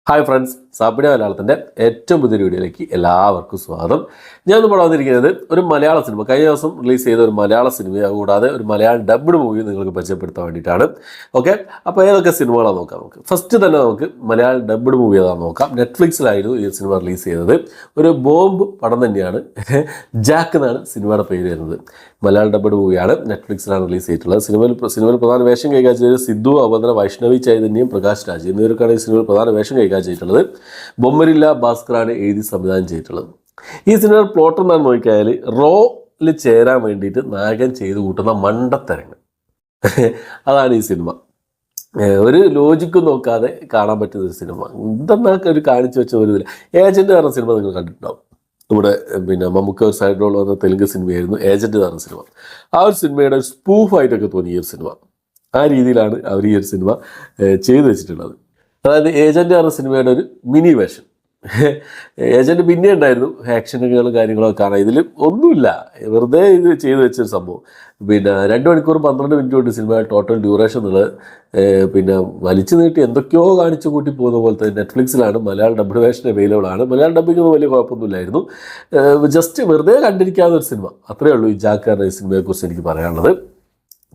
Hi friends, സാപ്പിടി മലയാളത്തിൻ്റെ ഏറ്റവും പുതിയൊരു വീഡിയോയിലേക്ക് എല്ലാവർക്കും സ്വാഗതം. ഞാൻ ഇന്ന് വന്നിരിക്കുന്നത് ഒരു മലയാള സിനിമ, കഴിഞ്ഞ ദിവസം റിലീസ് ചെയ്ത ഒരു മലയാള സിനിമ കൂടാതെ ഒരു മലയാളം ഡബ്ഡ് മൂവി നിങ്ങൾക്ക് പരിചയപ്പെടുത്താൻ വേണ്ടിയിട്ടാണ്. ഓക്കെ, അപ്പോൾ ഏതൊക്കെ സിനിമകളാണ് നോക്കാം. നമുക്ക് ഫസ്റ്റ് തന്നെ നമുക്ക് മലയാളം ഡബ്ഡ് മൂവി ഏതാണെന്ന് നോക്കാം. നെറ്റ്ഫ്ലിക്സിലായിരുന്നു ഈ സിനിമ റിലീസ് ചെയ്തത്. ഒരു ബോംബ് പടം തന്നെയാണ്. ജാക്ക് എന്നാണ് സിനിമയുടെ പേര് വരുന്നത്. മലയാളം ഡബ്ഡ് മൂവിയാണ്, നെറ്റ്ഫ്ലിക്സിലാണ് റിലീസ് ചെയ്തിട്ടുള്ളത്. സിനിമയിൽ പ്രധാന വേഷം കൈകാര്യം ചെയ്തത് സിദ്ധു, അവന്തര, വൈഷ്ണവി ചൈതന്യം, പ്രകാശ് രാജ് എന്നിവർക്കാണ് ഈ സിനിമയിൽ പ്രധാന വേഷം കൈകാര്യം ചെയ്തിട്ടുള്ളത്. ബൊമ്മരില്ല ഭാസ്കറാണ് എഴുതി സംവിധാനം ചെയ്തിട്ടുള്ളത്. ഈ സിനിമയുടെ പ്ലോട്ട് എന്താണെന്ന് നോക്കിയാൽ, റോയിൽ ചേരാൻ വേണ്ടിയിട്ട് നായകൻ ചെയ്ത് കൂട്ടുന്ന മണ്ടത്തരങ്ങൾ, അതാണ് ഈ സിനിമ. ഒരു ലോജിക്കും നോക്കാതെ കാണാൻ പറ്റുന്ന ഒരു സിനിമ. എന്തെന്നൊക്കെ ഒരു കാണിച്ചു വെച്ച ഒരു ഇതില്ല. ഏജന്റ് പറഞ്ഞ സിനിമ നിങ്ങൾ കണ്ടിട്ടുണ്ടാവും. നമ്മുടെ മമ്മൂക്ക ഒരു സൈഡ് റോൾ വന്ന തെലുങ്ക് സിനിമയായിരുന്നു ഏജന്റ് പറഞ്ഞ സിനിമ. ആ ഒരു സിനിമയുടെ ഒരു സ്പൂഫായിട്ടൊക്കെ തോന്നി ഈ ഒരു സിനിമ. ആ രീതിയിലാണ് അവർ ഈ ഒരു സിനിമ ചെയ്തു വെച്ചിട്ടുള്ളത്. അതായത് ഏജന്റ് പറഞ്ഞ സിനിമയുടെ ഒരു മിനി വേർഷൻ. ഏജന്റ് പിന്നെ ഉണ്ടായിരുന്നു, ആക്ഷനുകളും കാര്യങ്ങളൊക്കെ കാണാം. ഇതിൽ ഒന്നുമില്ല, വെറുതെ ഇത് ചെയ്തു വെച്ചൊരു സംഭവം. 2 മണിക്കൂർ 12 മിനിറ്റ് കൊണ്ട് സിനിമ ടോട്ടൽ ഡ്യൂറേഷൻ എന്നുള്ളത് വലിച്ചു നീട്ടി എന്തൊക്കെയോ കാണിച്ചു കൂട്ടി പോകുന്ന പോലത്തെ. നെറ്റ്ഫ്ലിക്സിലാണ്, മലയാളം ഡബ്ഡ് വേർഷൻ അവൈലബിൾ ആണ്. മലയാളം ഡബ്ബിങ്ങൊന്നും വലിയ കുഴപ്പമൊന്നുമില്ലായിരുന്നു. ജസ്റ്റ് വെറുതെ കണ്ടിരിക്കാവുന്ന ഒരു സിനിമ, അത്രയേ ഉള്ളൂ ഈ ജാക്ക് ഈ സിനിമയെക്കുറിച്ച് എനിക്ക് പറയാനുള്ളത്.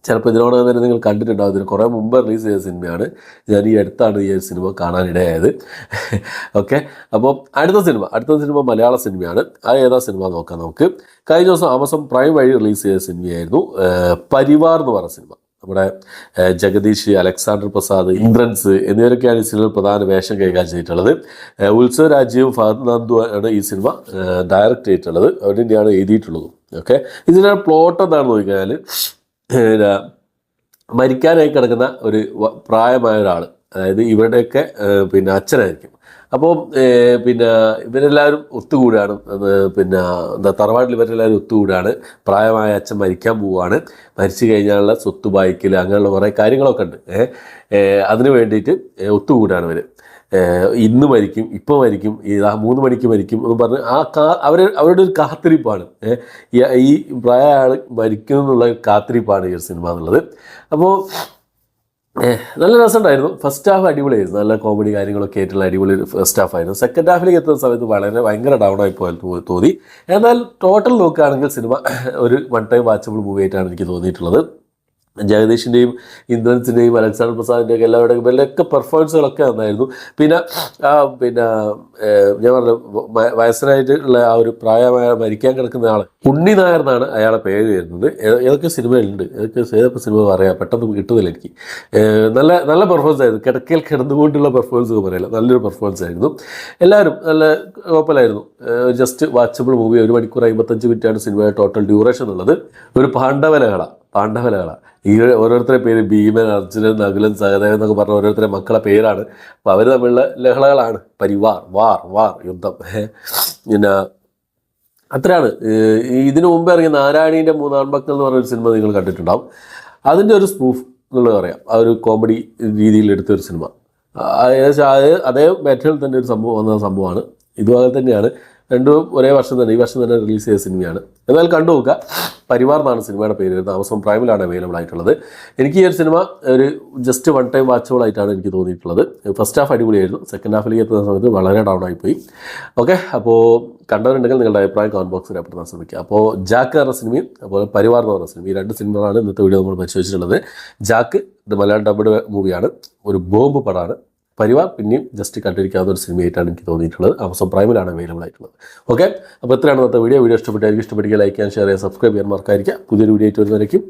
ചിലപ്പോൾ ഇതിനോട് തന്നെ നിങ്ങൾ കണ്ടിട്ടുണ്ടാവും. ഇതിന് കുറേ മുമ്പ് റിലീസ് ചെയ്ത സിനിമയാണ്. ഞാൻ ഈ അടുത്താണ് ഈ സിനിമ കാണാനിടയായത്. ഓക്കെ, അപ്പോൾ അടുത്ത സിനിമ മലയാള സിനിമയാണ്. അത് ഏതാ സിനിമ നോക്കാം നമുക്ക്. കഴിഞ്ഞ ദിവസം ആമസോൺ പ്രൈം വഴി റിലീസ് ചെയ്ത സിനിമയായിരുന്നു പരിവാർ എന്ന് പറഞ്ഞ സിനിമ. നമ്മുടെ ജഗദീഷ്, അലക്സാണ്ടർ പ്രസാദ്, ഇന്ദ്രൻസ് എന്നിവരൊക്കെയാണ് ഈ സിനിമയിൽ പ്രധാന വേഷം കൈകാര്യം ചെയ്തിട്ടുള്ളത്. ഉത്സവ രാജ്യവും ഫഹദ് നന്ദു ആണ് ഈ സിനിമ ഡയറക്റ്റ് ചെയ്തിട്ടുള്ളത്. അവർ തന്നെയാണ് എഴുതിയിട്ടുള്ളതും. ഓക്കെ, ഇതിൻ്റെ പ്ലോട്ട് എന്താണെന്ന് നോക്കിയാൽ, മരിക്കാനായി കിടക്കുന്ന ഒരു പ്രായമായ ഒരാൾ, അതായത് ഇവരുടെയൊക്കെ അച്ഛനായിരിക്കും. അപ്പോൾ ഇവരെല്ലാവരും ഒത്തുകൂടുകയാണ്. തറവാട്ടിൽ ഇവരെല്ലാവരും ഒത്തുകൂടുകയാണ്. പ്രായമായ അച്ഛൻ മരിക്കാൻ പോവുകയാണ്. മരിച്ചു കഴിഞ്ഞാലുള്ള സ്വത്ത് വായിക്കൽ അങ്ങനെയുള്ള കുറേ കാര്യങ്ങളൊക്കെ ഉണ്ട്. അതിന് വേണ്ടിയിട്ട് ഒത്തുകൂടുകയാണ് ഇവർ. ഇന്ന് മരിക്കും, ഇപ്പോൾ മരിക്കും, 3 മണിക്ക് മരിക്കും എന്ന് പറഞ്ഞ് അവരുടെ ഒരു കാത്തിരിപ്പാണ്. ഈ പ്രായയാൾ മരിക്കും എന്നുള്ള കാത്തിരിപ്പാണ് ഈ ഒരു സിനിമ എന്നുള്ളത്. അപ്പോൾ നല്ല രസമുണ്ടായിരുന്നു. ഫസ്റ്റ് ഹാഫ് അടിപൊളിയായിരുന്നു, നല്ല കോമഡി കാര്യങ്ങളൊക്കെ ആയിട്ടുള്ള അടിപൊളി ഫസ്റ്റ് ഹാഫായിരുന്നു. സെക്കൻഡ് ഹാഫിലേക്ക് എത്തുന്ന സമയത്ത് ഭയങ്കര ഡൗൺ ആയി തോന്നി. എന്നാൽ ടോട്ടൽ നോക്കുകയാണെങ്കിൽ സിനിമ ഒരു വൺ ടൈം വാച്ചബിൾ മൂവി ആയിട്ടാണ് എനിക്ക് തോന്നിയിട്ടുള്ളത്. ജഗദീഷിൻ്റെയും ഇന്ദ്രൻസിൻ്റെയും അലക്സാണ്ടർ പ്രസാദിൻ്റെയൊക്കെ എല്ലാവരുടെയൊക്കെ പെർഫോമൻസുകളൊക്കെ നന്നായിരുന്നു. ഞാൻ പറഞ്ഞ വയസ്സനായിട്ടുള്ള ആ ഒരു പ്രായമായ മരിക്കാൻ കിടക്കുന്ന ആൾ ഉണ്ണി നായർ എന്നാണ് അയാളെ പേര് വരുന്നത്. ഏതൊക്കെ സിനിമയുണ്ട്, ഏതൊക്കെ സിനിമ പറയാം, പെട്ടെന്ന് കിട്ടുന്നില്ല എനിക്ക്. നല്ല പെർഫോമൻസ് ആയിരുന്നു. കിടക്കയിൽ കിടന്നുകൊണ്ടുള്ള പെർഫോമൻസ് പറയില്ല, നല്ലൊരു പെർഫോമൻസ് ആയിരുന്നു. എല്ലാവരും നല്ല കുഴപ്പമില്ലായിരുന്നു. Just watchable movie. 1 മണിക്കൂർ 55 മിനിറ്റാണ് സിനിമയുടെ ടോട്ടൽ ഡ്യൂറേഷൻ എന്നുള്ളത്. ഒരു പാണ്ഡവലകള ഈ ഓരോരുത്തരുടെ പേര് ഭീമൻ, അർജുനൻ, നകുലൻ, സഹദേവൻ എന്നൊക്കെ പറഞ്ഞ ഓരോരുത്തരുടെ മക്കളെ പേരാണ്. അപ്പോൾ അവർ തമ്മിലുള്ള ലഹളകളാണ്. പരിവാർ, വാർ, യുദ്ധം. അത്രയാണ്. ഇതിനു മുമ്പ് ഇറങ്ങിയ നാരായണീൻ്റെ 3 ആൺമക്കൾ എന്ന് പറഞ്ഞൊരു സിനിമ നിങ്ങൾ കണ്ടിട്ടുണ്ടാവും. അതിൻ്റെ ഒരു സ്പൂഫ് എന്നുള്ളത് പറയാം. ആ ഒരു കോമഡി രീതിയിൽ എടുത്തൊരു സിനിമ. അതേ മെറ്റീരിയൽ തന്നെ ഒരു വന്ന സംഭവമാണ്. ഇതുപോലെ തന്നെയാണ്. രണ്ടും ഒരേ വർഷം തന്നെ, ഈ വർഷം തന്നെ റിലീസ് ചെയ്ത സിനിമയാണ്. എന്നാൽ കണ്ടു നോക്കുക. പരിവാർ എന്നാണ് സിനിമയുടെ പേര് വരുന്നത്. ആമസോൺ പ്രൈമിലാണ് അവൈലബിൾ ആയിട്ടുള്ളത്. എനിക്ക് ഈ ഒരു സിനിമ ഒരു ജസ്റ്റ് വൺ ടൈം വാച്ചബിൾ ആയിട്ടാണ് എനിക്ക് തോന്നിയിട്ടുള്ളത്. ഫസ്റ്റ് ഹാഫ് അടിപൊളിയായിരുന്നു. സെക്കൻഡ് ഹാഫിലേക്ക് എത്തുന്ന സമയത്ത് വളരെ ഡൗൺ ആയിപ്പോയി. ഓക്കെ, അപ്പോൾ കണ്ടവരുണ്ടെങ്കിൽ നിങ്ങളുടെ അഭിപ്രായം കമന്റ് ബോക്സിൽ രേഖപ്പെടുത്താൻ ശ്രമിക്കുക. അപ്പോൾ ജാക്ക് എന്ന സിനിമയും അതുപോലെ പരിവാർ എന്ന് പറഞ്ഞ സിനിമ, ഈ 2 സിനിമകളാണ് ഇന്നത്തെ വീഡിയോ നമ്മൾ പരിശോധിച്ചിട്ടുള്ളത്. ജാക്ക് ഇത് മലയാളം ഡബ്ഡ് മൂവിയാണ്, ഒരു ബോംബ് പടമാണ്. പരിവാർ പിന്നെയും ജസ്റ്റ് കണ്ടിരിക്കാവുന്ന ഒരു സിനിമയായിട്ടാണ് എനിക്ക് തോന്നിയിട്ടുള്ളത്. ആമസോൺ പ്രൈമിലാണ് അവൈലബിൾ ആയിട്ടുള്ളത്. ഓക്കെ, അപ്പോൾ ഇത്രയാണ് ഇന്നത്തെ വീഡിയോ. ഇഷ്ടപ്പെട്ടെങ്കിൽ ലൈക്ക് ചെയ്യാൻ, ഷെയർ ചെയ്യാൻ, സബ്സ്ക്രൈബ് ചെയ്യാൻ മറക്കാതിരിക്കുക. പുതിയൊരു വീഡിയോ ആയിട്ട് വരുന്നവരേക്കും